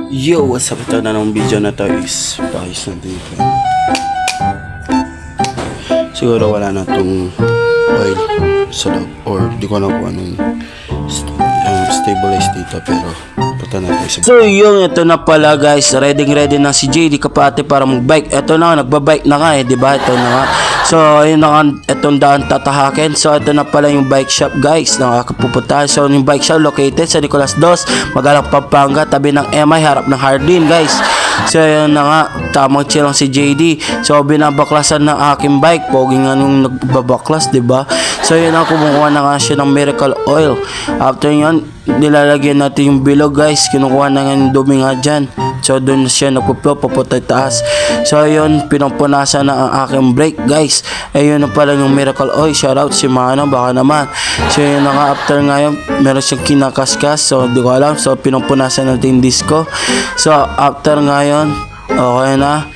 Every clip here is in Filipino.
Yo, what's up? Ito na ng video na to is pakis natin ito. Siguro wala na itong oil sa loob or di ko alam kung anong stabilize dito, pero punta natin sa... So yung ito na pala guys, ready na si JD Kapate para mag-bike. Ito na, nagbabike na nga eh, diba? Ito na nga. So yun na nga, itong daan tatahakin. So ito na pala yung bike shop guys, nakakapupuntahan. So yung bike shop located sa Nicolas Dos, Magalang, Pampanga, tabi ng MI, harap ng Hardin guys. So yun na nga, tamang chill lang si JD. So binabaklasan ng aking bike, pogi nga nung nagbabaklas, diba? So yun na, kumukuha na nga siya ng Miracle Oil. After yun, nilalagyan natin yung bilog guys, kinukuha na nga yung dumi nga dyan. So doon siya nagpo-flow papunta taas. So yun, pinampunasan na ang aking brake guys. Ayun na pala yung Miracle Oil. Shoutout si Mano, baka naman. So yun na nga, after ngayon meron siyang kinakaskas, so di ko alam. So pinampunasan natin yung disco. So after ngayon, okay na.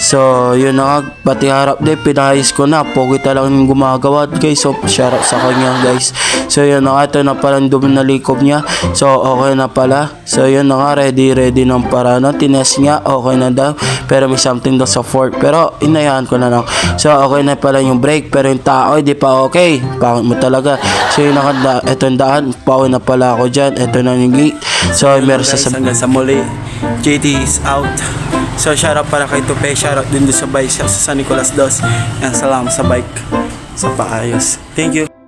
So yun na nga, pati harap din pinayos ko na, pogi talagang yung gumagawa guys. So shoutout sa kanya guys. So yun na nga, ito na pala yung dumi na likop niya. So okay na pala. So yun na nga, ready ng para na. Tinest niya, okay na daw, pero may something daw sa fork, pero inayahan ko na lang. So okay na pala yung brake, pero yung tao di pa okay, pangit mo talaga. So yun na nga, itong daan, pauwi na pala ako dyan. Ito na yung gate. So meron hanggang sa muli, JT is out. So shoutout para kay Tupe, shoutout din doon sa bike sa San Nicolas Dos. Yan, salamat sa bike, sa paayos. Thank you.